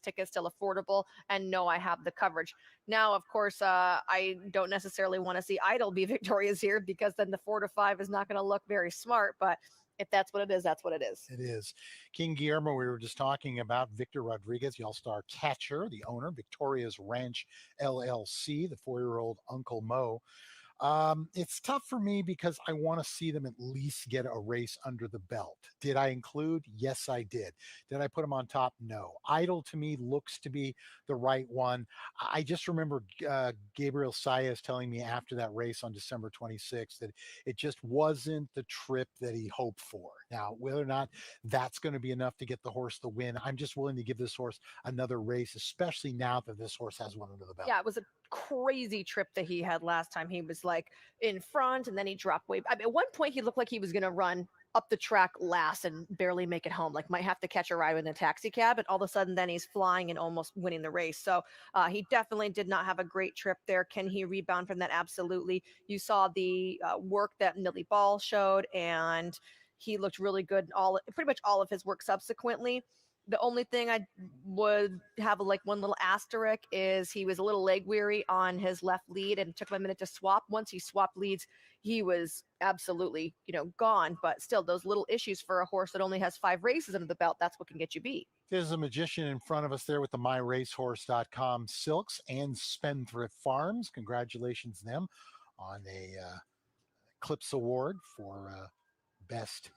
ticket's still affordable and know I have the coverage. Now, of course, I don't necessarily want to see Idol be victorious here because then the 4 to 5 is not going to look very smart. But if that's what it is, that's what it is. It is. King Guillermo, we were just talking about Victor Rodriguez, the all star catcher, the owner, Victoria's Ranch LLC, the 4-year-old Uncle Mo. It's tough for me because I want to see them at least get a race under the belt. Did I include? Yes, I did. Did I put them on top? No. Idol to me looks to be the right one. I just remember Gabriel Saez telling me after that race on December 26th that it just wasn't the trip that he hoped for. Now, whether or not that's going to be enough to get the horse the win, I'm just willing to give this horse another race, especially now that this horse has one under the belt. Yeah, it was a crazy trip that he had last time. He was like in front and then he dropped way. I mean, at one point, he looked like he was going to run up the track last and barely make it home. Like might have to catch a ride in a taxi cab, and all of a sudden, then he's flying and almost winning the race. So he definitely did not have a great trip there. Can he rebound from that? Absolutely. You saw the work that Millie Ball showed, and he looked really good. Pretty much all of his work subsequently. The only thing I would have like one little asterisk is he was a little leg weary on his left lead and it took him a minute to swap. Once he swapped leads, he was absolutely, gone. But still, those little issues for a horse that only has 5 races under the belt, that's what can get you beat. There's a magician in front of us there with the myracehorse.com silks and Spendthrift Farms. Congratulations to them on a Eclipse Award for best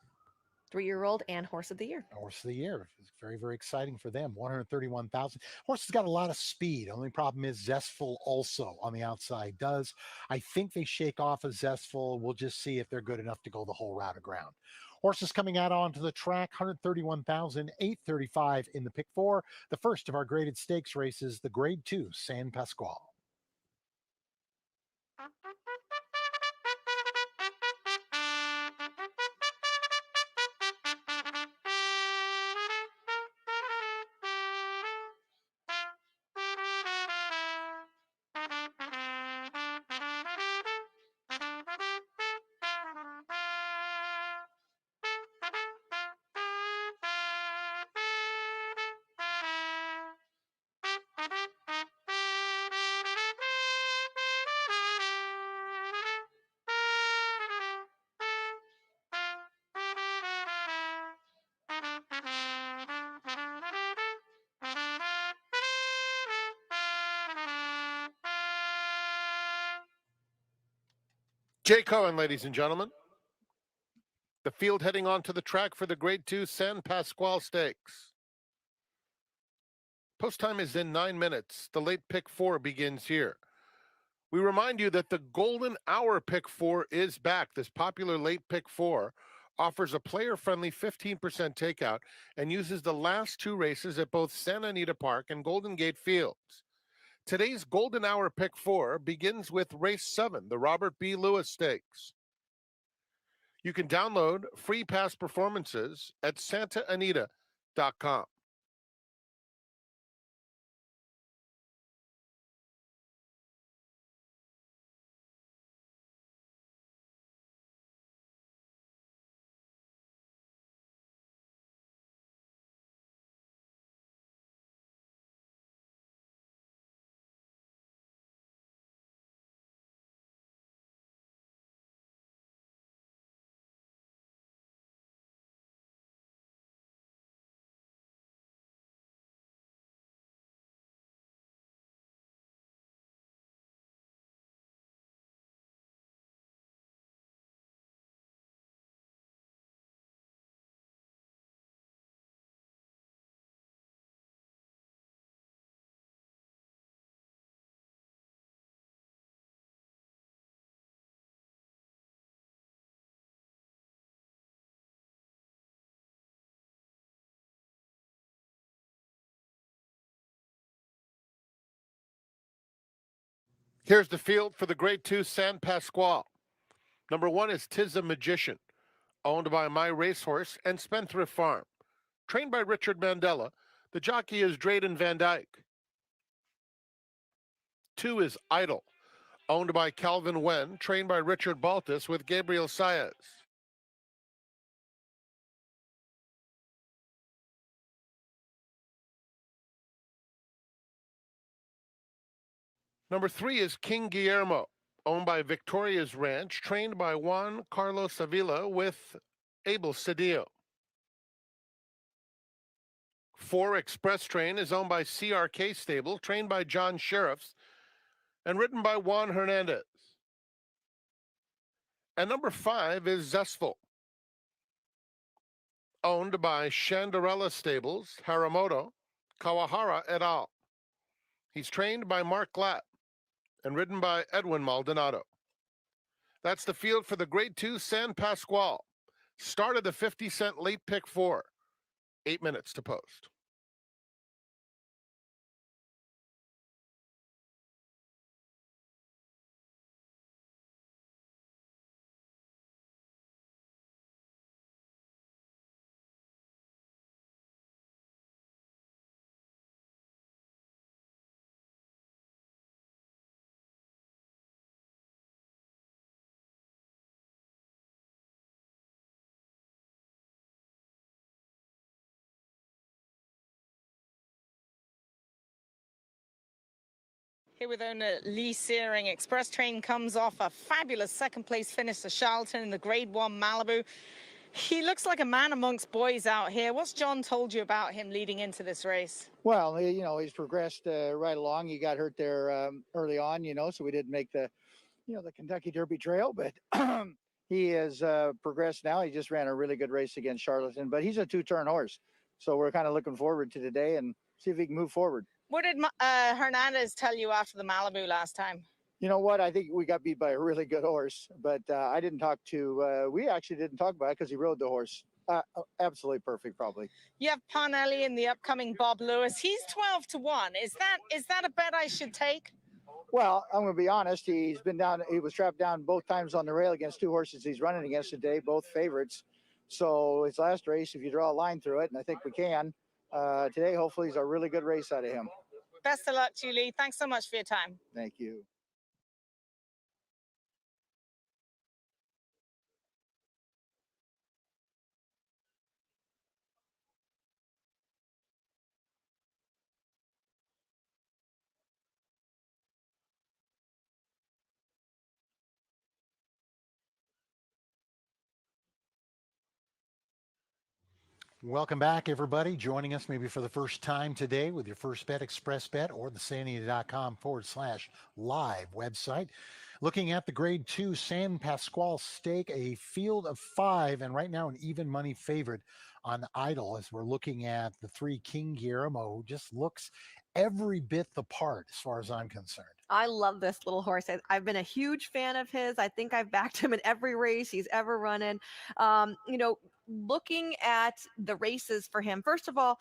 3-year-old and horse of the year. horse of the year. It's very, very exciting for them. 131,000. Horse has got a lot of speed. Only problem is Zestful also on the outside does. I think they shake off a Zestful. We'll just see if they're good enough to go the whole route of ground. Horses coming out onto the track, 131,835 in the pick four. The first of our graded stakes races, the grade 2 San Pasqual. Jay Cohen, ladies and gentlemen. The field heading onto the track for the Grade 2 San Pasqual Stakes. Post time is in 9 minutes. The late pick 4 begins here. We remind you that the Golden Hour pick 4 is back. This popular late pick 4 offers a player-friendly 15% takeout and uses the last 2 races at both Santa Anita Park and Golden Gate Fields. Today's Golden Hour pick 4 begins with race 7, the Robert B. Lewis Stakes. You can download free past performances at santaanita.com. Here's the field for the Grade 2 San Pasqual. Number 1 is Tizamagician, owned by My Racehorse and Spendthrift Farm. Trained by Richard Mandela, the jockey is Drayden Van Dyke. 2 is Idol, owned by Calvin Wen, trained by Richard Baltus with Gabriel Saez. Number 3 is King Guillermo, owned by Victoria's Ranch, trained by Juan Carlos Avila with Abel Cedillo. 4 Express Train is owned by CRK Stable, trained by John Sheriffs, and ridden by Juan Hernandez. And number 5 is Zestful, owned by Shandarella Stables, Haramoto, Kawahara et al. He's trained by Mark Glatt and ridden by Edwin Maldonado. That's the field for the Grade 2 San Pasqual. Started the 50-cent late pick 4. 8 minutes to post. Here with owner Lee Searing, Express Train comes off a fabulous second-place finish to Charlton in the Grade 1 Malibu. He looks like a man amongst boys out here. What's John told you about him leading into this race? Well, he's progressed right along. He got hurt there early on, so we didn't make the Kentucky Derby Trail, but he has progressed now. He just ran a really good race against Charlatan, but he's a two-turn horse. So we're kind of looking forward to today and see if he can move forward. What did Hernandez tell you after the Malibu last time? You know what? I think we got beat by a really good horse, but I didn't talk to, we actually didn't talk about it because he rode the horse. Absolutely perfect, probably. You have Parnelli in the upcoming Bob Lewis. He's 12-1. Is that a bet I should take? Well, I'm going to be honest. He was trapped down both times on the rail against two horses he's running against today, both favorites. So his last race, if you draw a line through it, and I think we can, today, hopefully, is a really good race out of him. Best of luck to you, Lee. Thanks so much for your time. Thank you. Welcome back, everybody. Joining us maybe for the first time today with your first bet, Express Bet, or the Sandia.com/live website. Looking at the Grade 2 San Pasqual Stake, a field of 5, and right now an even money favorite on Idle as we're looking at the 3 King Guillermo, who just looks every bit the part as far as I'm concerned. I love this little horse. I've been a huge fan of his. I think I've backed him in every race he's ever running. Looking at the races for him, first of all,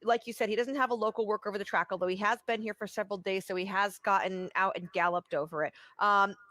like you said, he doesn't have a local work over the track, although he has been here for several days, so he has gotten out and galloped over it.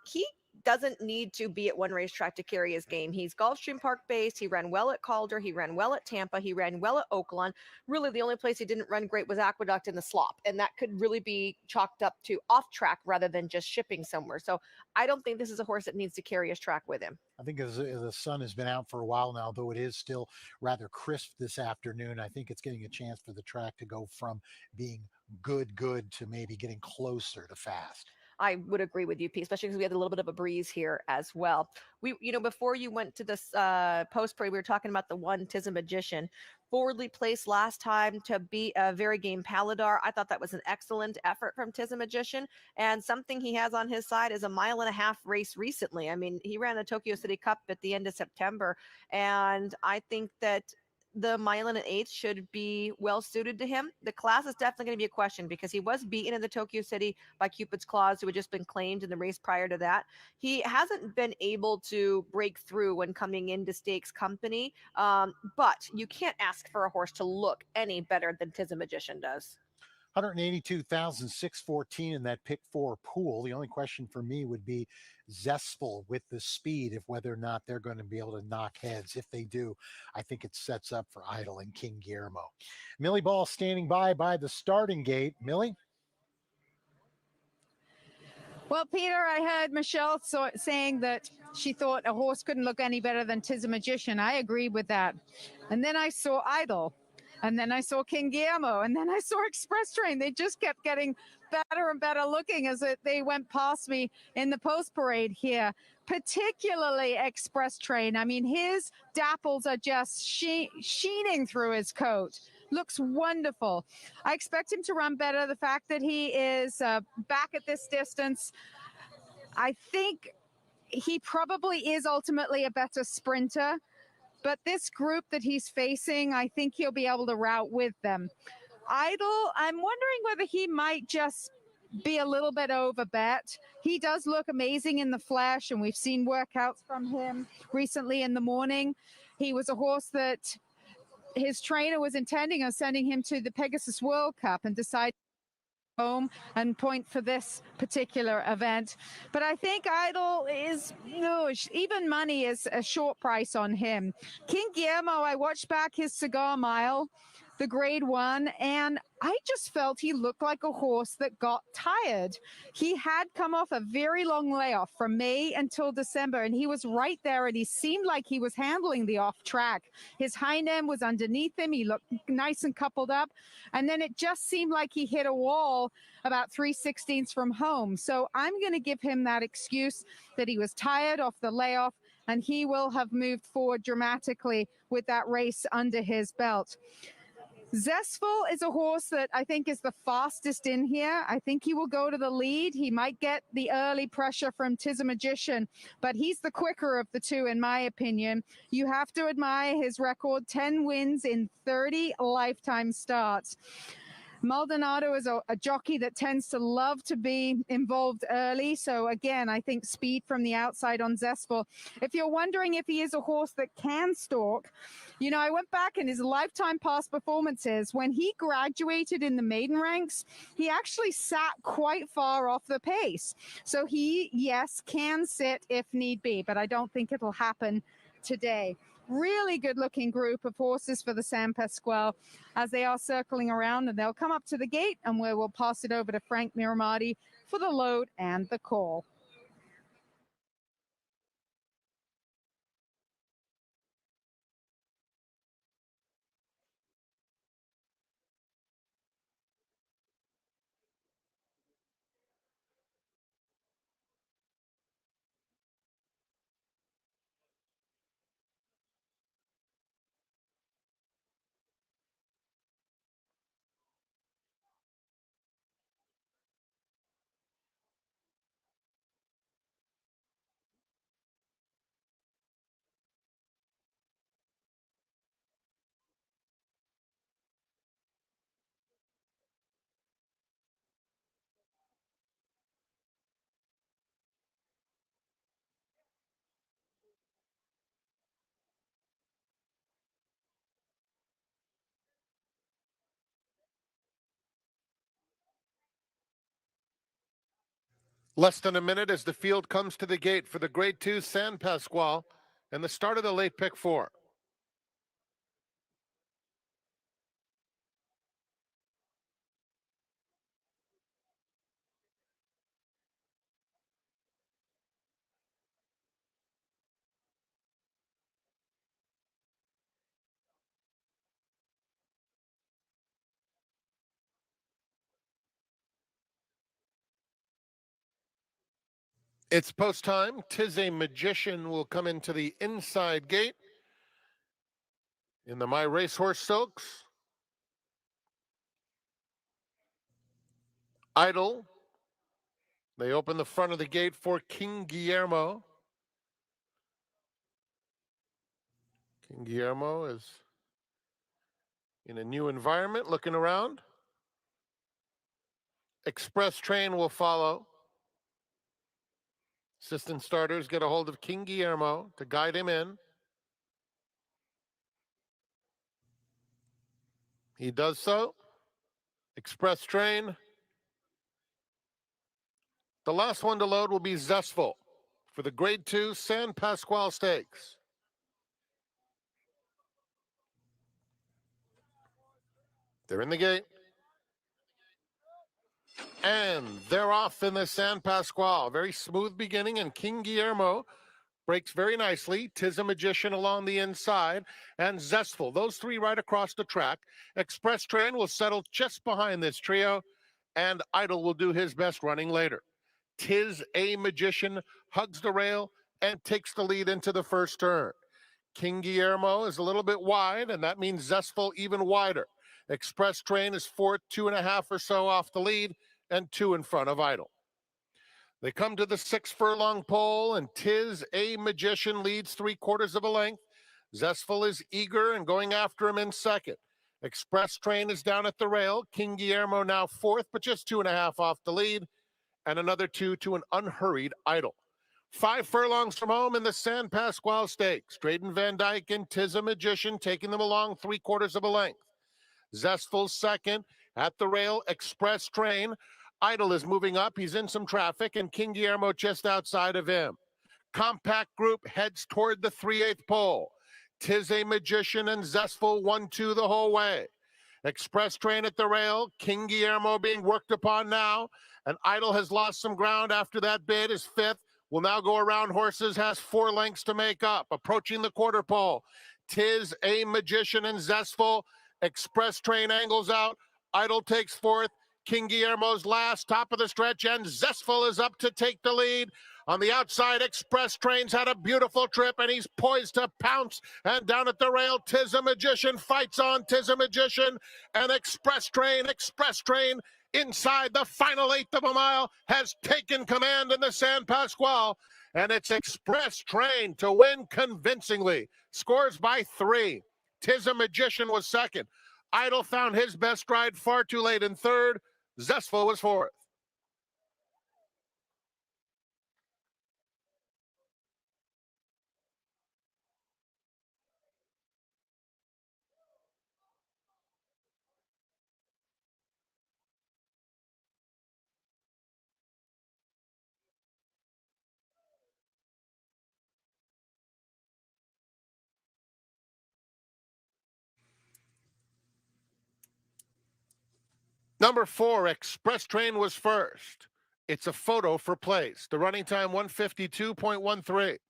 He doesn't need to be at one racetrack to carry his game. He's Gulfstream Park based. He ran well at Calder. He ran well at Tampa. He ran well at Oaklawn. Really, the only place he didn't run great was Aqueduct in the slop, and that could really be chalked up to off track rather than just shipping somewhere. So I don't think this is a horse that needs to carry his track with him. I think as the sun has been out for a while now, though it is still rather crisp this afternoon, I think it's getting a chance for the track to go from being good to maybe getting closer to fast. I would agree with you, Pete, especially because we had a little bit of a breeze here as well. Before you went to this post parade, we were talking about the one Tizamagician, forwardly placed last time to beat a very game Paladar. I thought that was an excellent effort from Tizamagician, and something he has on his side is a 1.5-mile race recently. I mean, he ran the Tokyo City Cup at the end of September, and I think that the 1.1 1/8 should be well suited to him. The class is definitely going to be a question because he was beaten in the Tokyo City by Cupid's Claws, who had just been claimed in the race prior to that. He hasn't been able to break through when coming into stakes company, but you can't ask for a horse to look any better than Tizamagician does. 182,614 in that pick 4 pool. The only question for me would be Zestful with the speed, if whether or not they're going to be able to knock heads. If they do, I think it sets up for Idle and King Guillermo. Millie Ball standing by the starting gate. Millie? Well, Peter, I heard Michelle saying that she thought a horse couldn't look any better than Tizamagician. I agree with that. And then I saw Idle. And then I saw King Guillermo, and then I saw Express Train. They just kept getting better and better looking as they went past me in the post parade here, particularly Express Train. I mean, his dapples are just sheening through his coat. Looks wonderful. I expect him to run better. The fact that he is back at this distance, I think he probably is ultimately a better sprinter, but this group that he's facing, I think he'll be able to route with them. Idle, I'm wondering whether he might just be a little bit over bet. He does look amazing in the flesh, and we've seen workouts from him recently in the morning. He was a horse that his trainer was intending on sending him to the Pegasus World Cup and decided home and point for this particular event. But I think Idol is, no, even money is a short price on him. King Guillermo, I watched back his Cigar Mile, the grade 1, and I just felt he looked like a horse that got tired. He had come off a very long layoff from May until December, and he was right there, and he seemed like he was handling the off track. His hind end was underneath him. He looked nice and coupled up, and then it just seemed like he hit a wall about 3/16 from home. So I'm going to give him that excuse that he was tired off the layoff, and he will have moved forward dramatically with that race under his belt. Zestful is a horse that I think is the fastest in here. I think he will go to the lead. He might get the early pressure from Tizamagician, but he's the quicker of the two, in my opinion. You have to admire his record, 10 wins in 30 lifetime starts. Maldonado is a jockey that tends to love to be involved early. So again, I think speed from the outside on Zestful. If you're wondering if he is a horse that can stalk, you know, I went back in his lifetime past performances. When he graduated in the maiden ranks, he actually sat quite far off the pace. So he, yes, can sit if need be, but I don't think it'll happen today. Really good looking group of horses for the San Pasqual as they are circling around, and they'll come up to the gate, and we will pass it over to Frank Miramati for the load and the call. Less than a minute as the field comes to the gate for the Grade 2 San Pasqual and the start of the late pick 4. It's post time. Tizamagician will come into the inside gate in the My Racehorse Stokes. Idle. They open the front of the gate for King Guillermo. King Guillermo is in a new environment, looking around. Express Train will follow. Assistant starters get a hold of King Guillermo to guide him in. He does so. Express Train. The last one to load will be Zestful for the Grade 2 San Pasqual Stakes. They're in the gate. And they're off in the San Pasqual. Very smooth beginning, and King Guillermo breaks very nicely. Tizamagician along the inside, and Zestful. Those three right across the track. Express Train will settle just behind this trio, and Idol will do his best running later. Tizamagician hugs the rail and takes the lead into the first turn. King Guillermo is a little bit wide, and that means Zestful even wider. Express Train is 4, 2.5 or so off the lead, and 2 in front of Idol. They come to the 6 furlong pole, and Tizamagician leads 3/4 of a length. Zestful is eager and going after him in second. Express Train is down at the rail. King Guillermo now 4th, but just 2.5 off the lead, and another 2 to an unhurried Idol. 5 furlongs from home in the San Pasqual Stakes. Drayden Van Dyke and Tizamagician taking them along 3/4 of a length. Zestful second at the rail. Express Train. Idol is moving up. He's in some traffic, and King Guillermo just outside of him. Compact group heads toward the 3/8 pole. Tizamagician and Zestful 1-2 the whole way. Express Train at the rail. King Guillermo being worked upon now, and Idol has lost some ground after that bid. Is 5th. Will now go around horses, has 4 lengths to make up. Approaching the quarter pole. Tizamagician and Zestful. Express Train angles out. Idol takes 4th. King Guillermo's last, top of the stretch, and Zestful is up to take the lead. On the outside, Express Train's had a beautiful trip, and he's poised to pounce. And down at the rail, Tizamagician fights on. Tizamagician and Express Train. Express Train inside the final 1/8 of a mile has taken command in the San Pasqual. And it's Express Train to win convincingly. Scores by 3. Tizamagician was second. Idol found his best stride far too late in third. Zestful was 4th. Number 4, Express Train was first. It's a photo for place. The running time 1:52.13.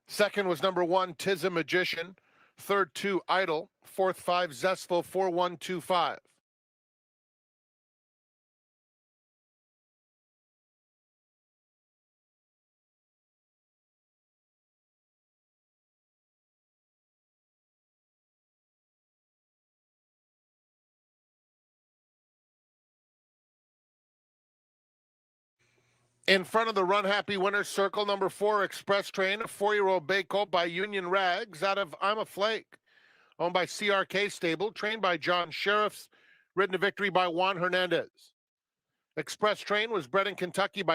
Second was number 1, Tizamagician. Third, 2, Idol. Fourth, 5, Zestful, 4-1-2-5. In front of the Run Happy Winners Circle, number 4, Express Train, a 4-year-old bay colt by Union Rags out of I'm a Flake. Owned by CRK Stable, trained by John Sheriffs, ridden to victory by Juan Hernandez. Express Train was bred in Kentucky by